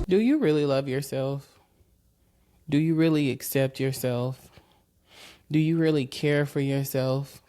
Do you really love yourself? Do you really accept yourself? Do you really care for yourself?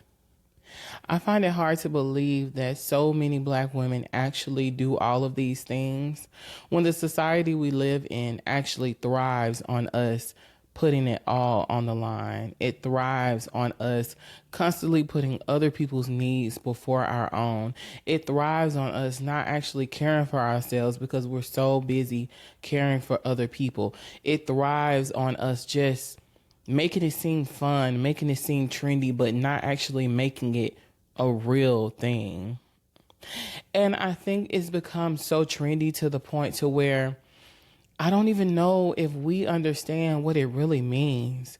I find it hard to believe that so many black women actually do all of these things when the society we live in actually thrives on us putting it all on the line. It thrives on us constantly putting other people's needs before our own. It thrives on us not actually caring for ourselves because we're so busy caring for other people. It thrives on us just making it seem fun, making it seem trendy, but not actually making it a real thing. And I think it's become so trendy to the point to where I don't even know if we understand what it really means.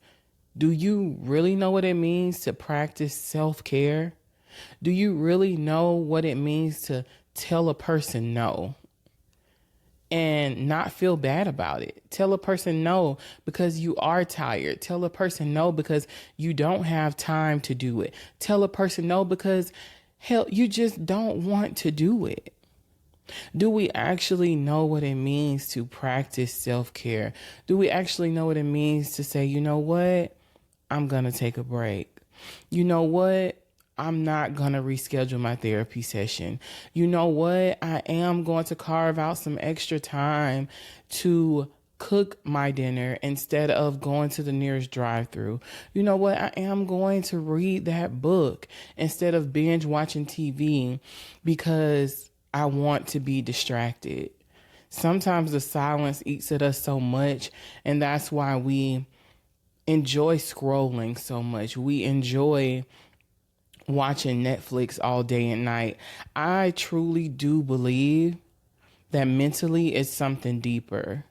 Do you really know what it means to practice self-care? Do you really know what it means to tell a person no and not feel bad about it? Tell a person no because you are tired. Tell a person no because you don't have time to do it. Tell a person no because, hell, you just don't want to do it. Do we actually know what it means to practice self-care? Do we actually know what it means to say, you know what? I'm going to take a break. You know what? I'm not going to reschedule my therapy session. You know what? I am going to carve out some extra time to cook my dinner instead of going to the nearest drive-through. You know what? I am going to read that book instead of binge watching TV because I want to be distracted. Sometimes the silence eats at us so much, and that's why we enjoy scrolling so much. We enjoy watching Netflix all day and night. I truly do believe that mentally it's something deeper.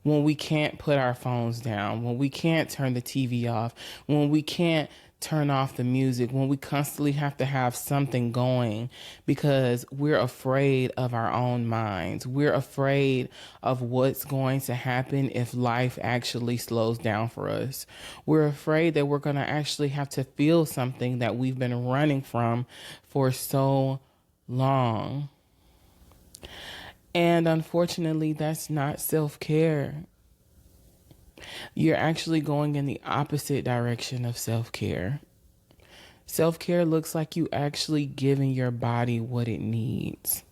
When we can't put our phones down, when we can't turn the TV off, when we can't turn off the music, when we constantly have to have something going because we're afraid of our own minds. We're afraid of what's going to happen if life actually slows down for us. We're afraid that we're going to actually have to feel something that we've been running from for so long. And unfortunately, that's not self-care. You're actually going in the opposite direction of self-care. Self-care looks like you actually giving your body what it needs.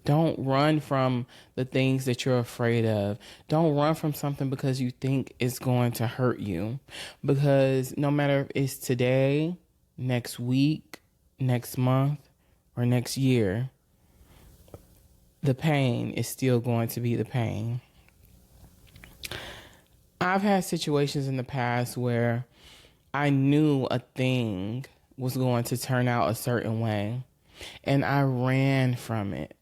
Don't run from the things that you're afraid of. Don't run from something because you think it's going to hurt you. Because no matter if it's today, next week, next month, or next year, the pain is still going to be the pain. I've had situations in the past where I knew a thing was going to turn out a certain way, and I ran from it.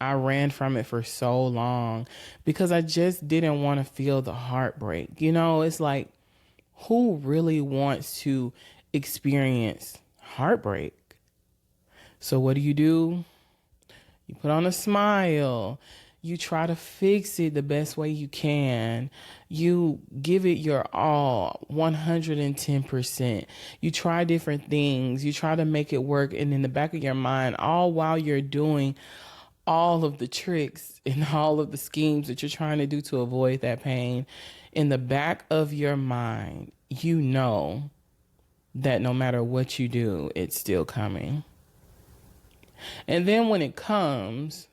I ran from it for so long because I just didn't want to feel the heartbreak. You know, it's like, who really wants to experience heartbreak? So what do? You put on a smile. You try to fix it the best way you can. You give it your all, 110%. You try different things. You try to make it work. And in the back of your mind, all while you're doing all of the tricks and all of the schemes that you're trying to do to avoid that pain, in the back of your mind, you know that no matter what you do, it's still coming. And then when it comes,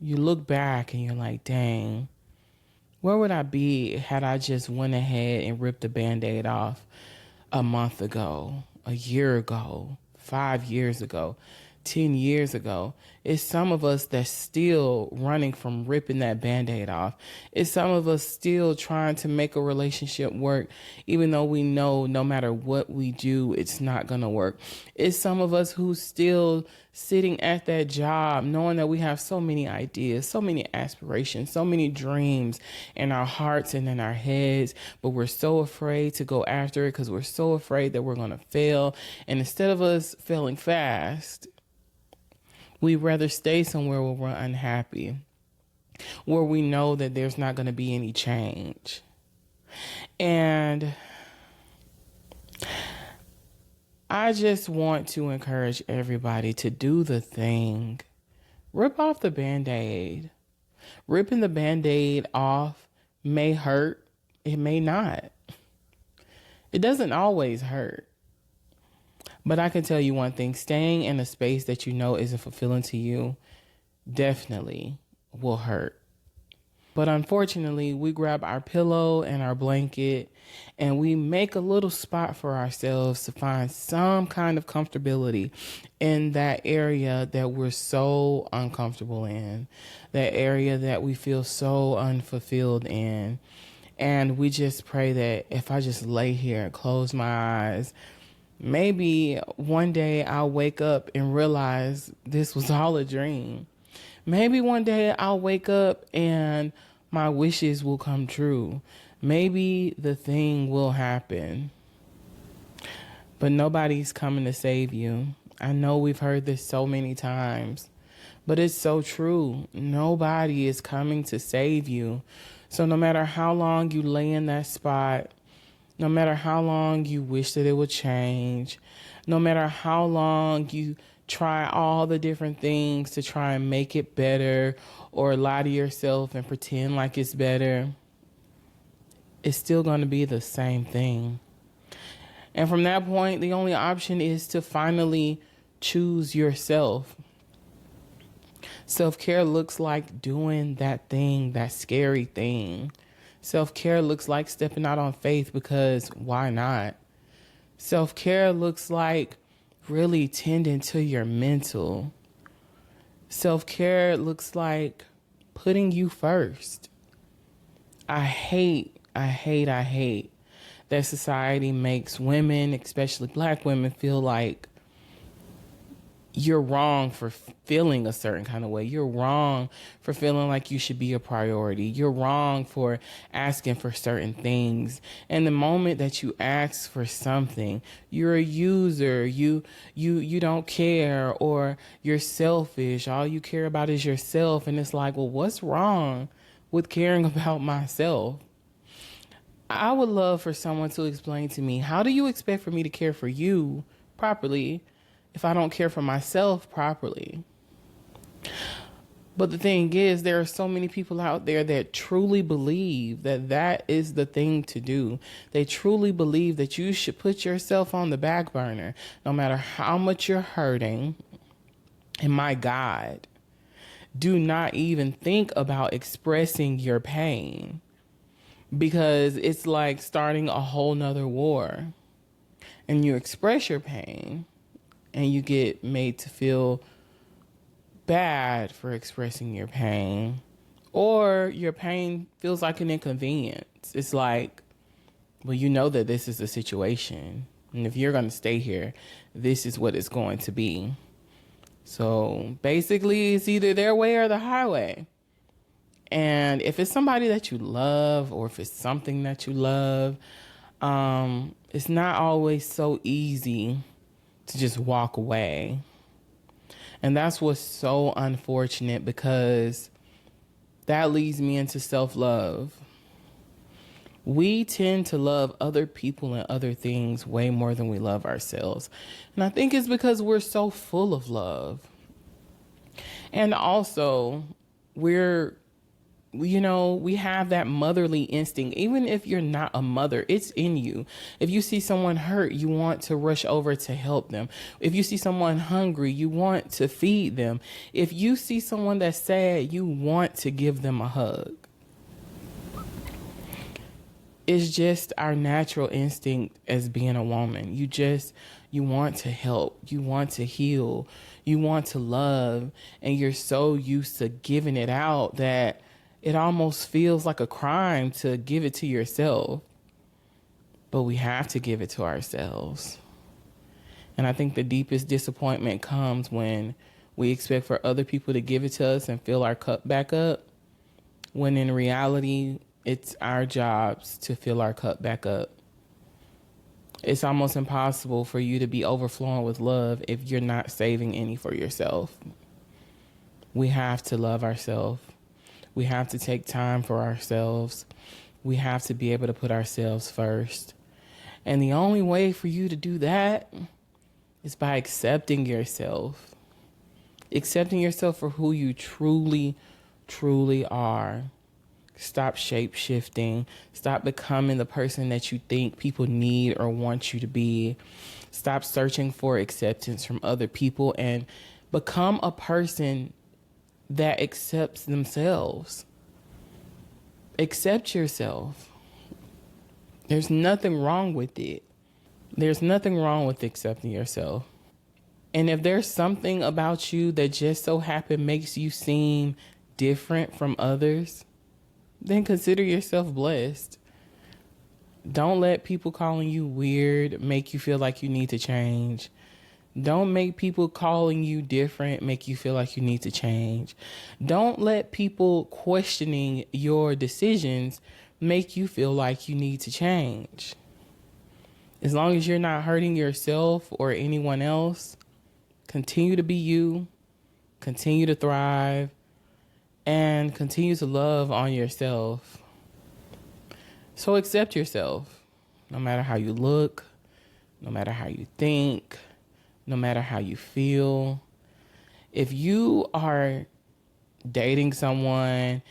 you look back and you're like, dang, where would I be had I just went ahead and ripped the Band-Aid off a month ago, a year ago, 5 years ago, 10 years ago? It's some of us that's still running from ripping that Band-Aid off. It's some of us still trying to make a relationship work, even though we know no matter what we do, it's not going to work. It's some of us who's still sitting at that job, knowing that we have so many ideas, so many aspirations, so many dreams in our hearts and in our heads, but we're so afraid to go after it because we're so afraid that we're going to fail. And instead of us failing fast, we'd rather stay somewhere where we're unhappy, where we know that there's not going to be any change. And I just want to encourage everybody to do the thing. Rip off the Band-Aid. Ripping the Band-Aid off may hurt. It may not. It doesn't always hurt. But I can tell you one thing, staying in a space that you know isn't fulfilling to you definitely will hurt. But unfortunately, we grab our pillow and our blanket and we make a little spot for ourselves to find some kind of comfortability in that area that we're so uncomfortable in, that area that we feel so unfulfilled in. And we just pray that if I just lay here and close my eyes, maybe one day I'll wake up and realize this was all a dream. Maybe one day I'll wake up and my wishes will come true. Maybe the thing will happen. But nobody's coming to save you. I know we've heard this so many times, but it's so true. Nobody is coming to save you. So no matter how long you lay in that spot, no matter how long you wish that it would change, no matter how long you try all the different things to try and make it better or lie to yourself and pretend like it's better, it's still going to be the same thing. And from that point, the only option is to finally choose yourself. Self-care looks like doing that thing, that scary thing. Self-care looks like stepping out on faith because why not? Self-care looks like really tending to your mental. Self-care looks like putting you first. I hate that society makes women, especially Black women, feel like you're wrong for feeling a certain kind of way. You're wrong for feeling like you should be a priority. You're wrong for asking for certain things. And the moment that you ask for something, you're a user. You don't care, or you're selfish. All you care about is yourself. And it's like, well, what's wrong with caring about myself? I would love for someone to explain to me, how do you expect for me to care for you properly if I don't care for myself properly? But the thing is, there are so many people out there that truly believe that that is the thing to do. They truly believe that you should put yourself on the back burner, no matter how much you're hurting. And my God, do not even think about expressing your pain, because it's like starting a whole nother war. And you express your pain, and you get made to feel bad for expressing your pain, or your pain feels like an inconvenience. It's like, well, you know that this is the situation, and if you're going to stay here, this is what it's going to be. So basically, it's either their way or the highway. And if it's somebody that you love, or if it's something that you love, it's not always so easy to just walk away. And that's what's so unfortunate, because that leads me into self-love. We tend to love other people and other things way more than we love ourselves. And I think it's because we're so full of love. And also, we have that motherly instinct. Even if you're not a mother, it's in you. If you see someone hurt, you want to rush over to help them. If you see someone hungry, you want to feed them. If you see someone that's sad, you want to give them a hug. It's just our natural instinct as being a woman. You want to help. You want to heal. You want to love. And you're so used to giving it out that it almost feels like a crime to give it to yourself. But we have to give it to ourselves. And I think the deepest disappointment comes when we expect for other people to give it to us and fill our cup back up, when in reality, it's our jobs to fill our cup back up. It's almost impossible for you to be overflowing with love if you're not saving any for yourself. We have to love ourselves. We have to take time for ourselves. We have to be able to put ourselves first. And the only way for you to do that is by accepting yourself. Accepting yourself for who you truly, truly are. Stop shape shifting. Stop becoming the person that you think people need or want you to be. Stop searching for acceptance from other people and become a person that accepts themselves. Accept yourself. There's nothing wrong with it. There's nothing wrong with accepting yourself. And if there's something about you that just so happen makes you seem different from others, then consider yourself blessed. Don't let people calling you weird make you feel like you need to change. Don't make people calling you different make you feel like you need to change. Don't let people questioning your decisions make you feel like you need to change. As long as you're not hurting yourself or anyone else, continue to be you, continue to thrive, and continue to love on yourself. So accept yourself, no matter how you look, no matter how you think, no matter how you feel. If you are dating someone,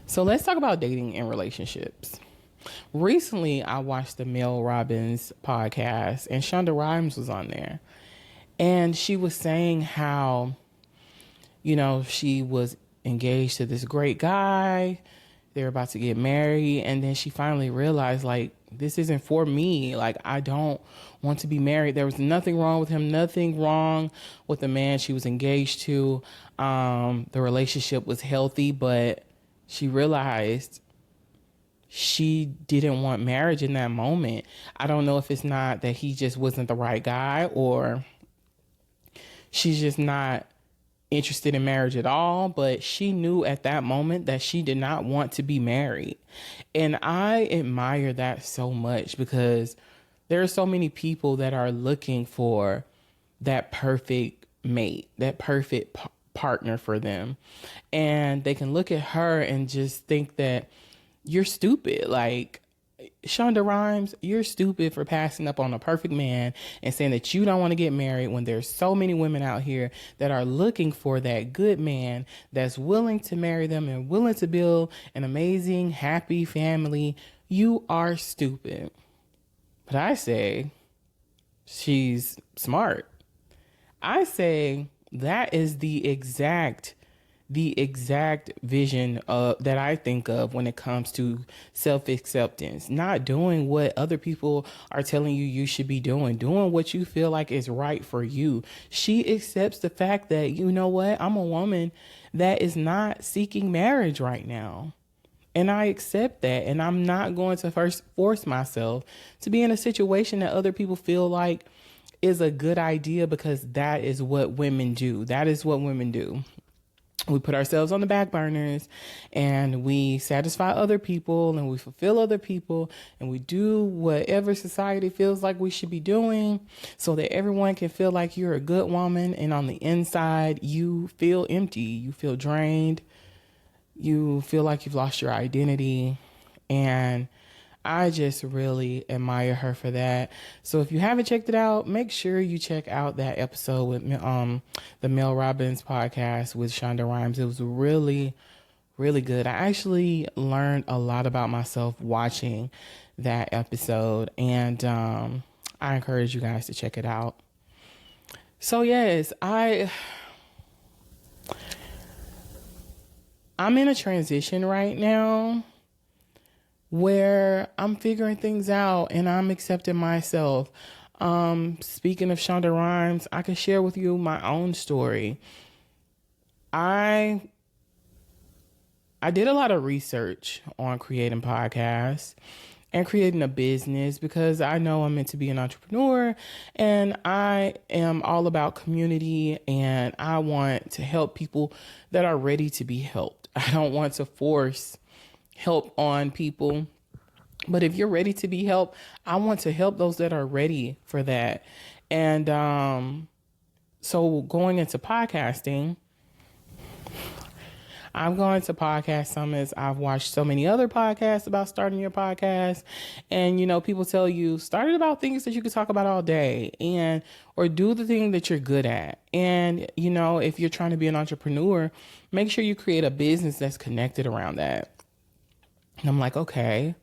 so let's talk about dating and relationships. Recently, I watched the Mel Robbins podcast, and Shonda Rhimes was on there. And she was saying how, she was engaged to this great guy. They were about to get married. And then she finally realized, this isn't for me. I don't want to be married. There was nothing wrong with him, nothing wrong with the man she was engaged to. The relationship was healthy, but she realized she didn't want marriage in that moment. I don't know if it's not that he just wasn't the right guy, or she's just not interested in marriage at all, but she knew at that moment that she did not want to be married. And I admire that so much, because there are so many people that are looking for that perfect mate, that perfect partner for them. And they can look at her and just think that you're stupid. Shonda Rhimes, you're stupid for passing up on a perfect man and saying that you don't want to get married, when there's so many women out here that are looking for that good man that's willing to marry them and willing to build an amazing, happy family. You are stupid. But I say she's smart. I say that is the exact vision that I think of when it comes to self-acceptance. Not doing what other people are telling you should be doing what you feel like is right for you. She accepts the fact that, you know what, I'm a woman that is not seeking marriage right now. And I accept that. And I'm not going to force myself to be in a situation that other people feel like is a good idea, because that is what women do. That is what women do. We put ourselves on the back burners and we satisfy other people and we fulfill other people and we do whatever society feels like we should be doing so that everyone can feel like you're a good woman. And on the inside, you feel empty, you feel drained, you feel like you've lost your identity. And I just really admire her for that. So if you haven't checked it out, make sure you check out that episode with the Mel Robbins podcast with Shonda Rhimes. It was really, really good. I actually learned a lot about myself watching that episode, and I encourage you guys to check it out. So yes, I'm in a transition right now where I'm figuring things out and I'm accepting myself. Speaking of Shonda Rhimes, I can share with you my own story. I did a lot of research on creating podcasts and creating a business, because I know I'm meant to be an entrepreneur and I am all about community and I want to help people that are ready to be helped. I don't want to force help on people. But if you're ready to be helped, I want to help those that are ready for that. And so going into podcasting, I've gone to podcast summits. I've watched so many other podcasts about starting your podcast. And, people tell you, start it about things that you could talk about all day or do the thing that you're good at. And, if you're trying to be an entrepreneur, make sure you create a business that's connected around that. And I'm like, okay.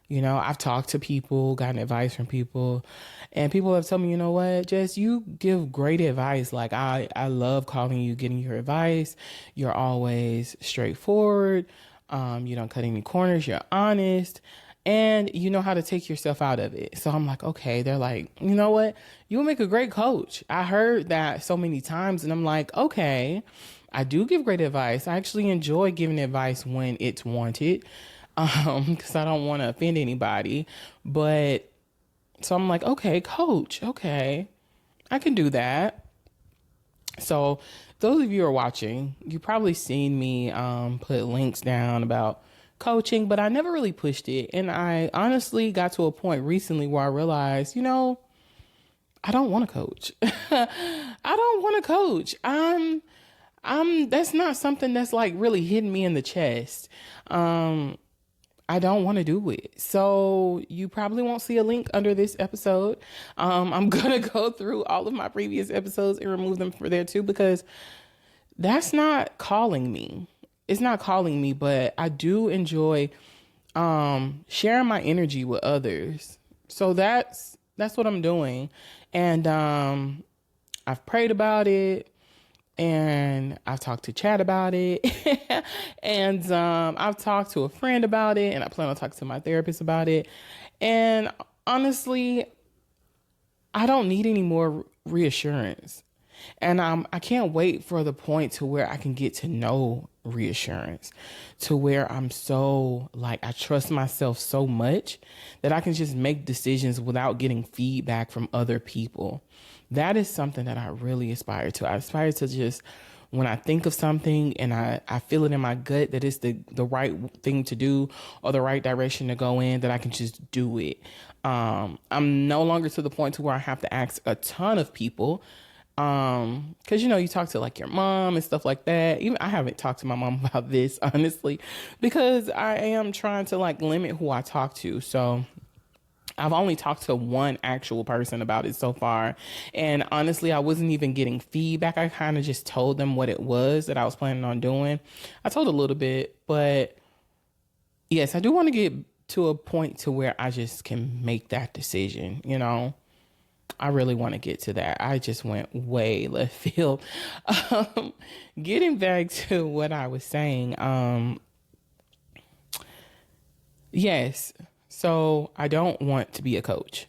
I've talked to people, gotten advice from people, and people have told me, you know what, Jess, you give great advice. Like, I love calling you, getting your advice. You're always straightforward. You don't cut any corners. You're honest. And you know how to take yourself out of it. So I'm like, okay. They're like, you know what? You'll make a great coach. I heard that so many times, and I'm like, okay, I do give great advice. I actually enjoy giving advice when it's wanted. Because I don't want to offend anybody. But so I'm like, okay, coach, okay, I can do that. So those of you who are watching, you probably seen me put links down about coaching, but I never really pushed it. And I honestly got to a point recently where I realized, I don't want to coach. I don't want to coach. That's not something that's like really hitting me in the chest. I don't want to do it. So you probably won't see a link under this episode. I'm going to go through all of my previous episodes and remove them for there too, because that's not calling me. It's not calling me, but I do enjoy sharing my energy with others. So that's what I'm doing. And I've prayed about it. And I've talked to Chad about it. And I've talked to a friend about it. And I plan on talking to my therapist about it. And honestly, I don't need any more reassurance. And I can't wait for the point to where I can get to know reassurance, to where I'm so I trust myself so much that I can just make decisions without getting feedback from other people. That is something that I really aspire to. I aspire to just, when I think of something and I feel it in my gut that it's the right thing to do or the right direction to go in, that I can just do it. I'm no longer to the point to where I have to ask a ton of people. Cause you talk to your mom and stuff like that. Even I haven't talked to my mom about this, honestly, because I am trying to limit who I talk to. So I've only talked to one actual person about it so far. And honestly, I wasn't even getting feedback. I kind of just told them what it was that I was planning on doing. I told a little bit, but yes, I do want to get to a point to where I just can make that decision. I really want to get to that. I just went way left field. Getting back to what I was saying. Yes. So I don't want to be a coach,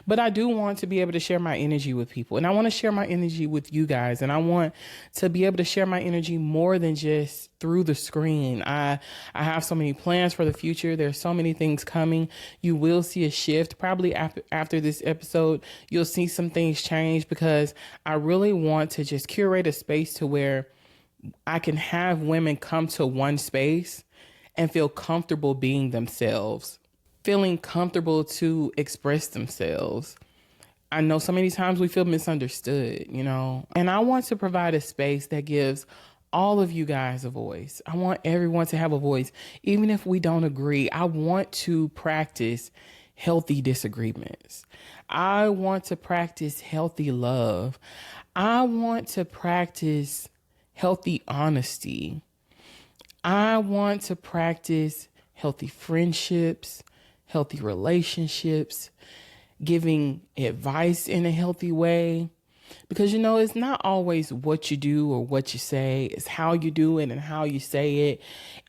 but I do want to be able to share my energy with people. And I want to share my energy with you guys. And I want to be able to share my energy more than just through the screen. I have so many plans for the future. There's so many things coming. You will see a shift probably after this episode. You'll see some things change because I really want to just curate a space to where I can have women come to one space and feel comfortable being themselves, feeling comfortable to express themselves. I know so many times we feel misunderstood, and I want to provide a space that gives all of you guys a voice. I want everyone to have a voice, even if we don't agree. I want to practice healthy disagreements. I want to practice healthy love. I want to practice healthy honesty. I want to practice healthy friendships, healthy relationships, giving advice in a healthy way. Because, it's not always what you do or what you say. It's how you do it and how you say it.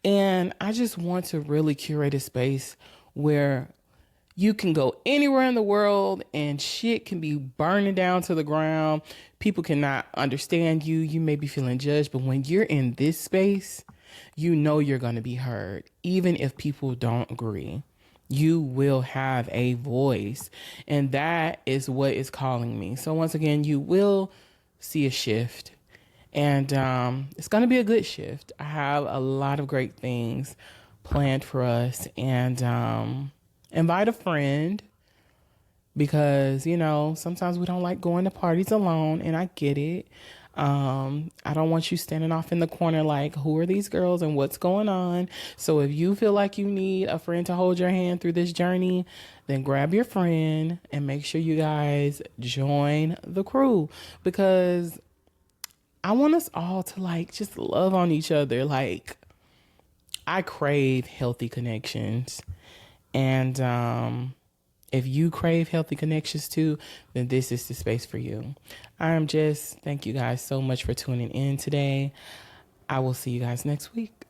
And I just want to really curate a space where you can go anywhere in the world and shit can be burning down to the ground. People cannot understand you. You may be feeling judged, but when you're in this space, you're going to be heard. Even if people don't agree, you will have a voice. And that is what is calling me. So once again, you will see a shift. And it's going to be a good shift. I have a lot of great things planned for us. And invite a friend because, sometimes we don't like going to parties alone. And I get it. I don't want you standing off in the corner like, who are these girls and what's going on? So if you feel like you need a friend to hold your hand through this journey, then grab your friend and make sure you guys join the crew, because I want us all to like just love on each other. Like, I crave healthy connections. And if you crave healthy connections too, then this is the space for you. Thank you guys so much for tuning in today. I will see you guys next week.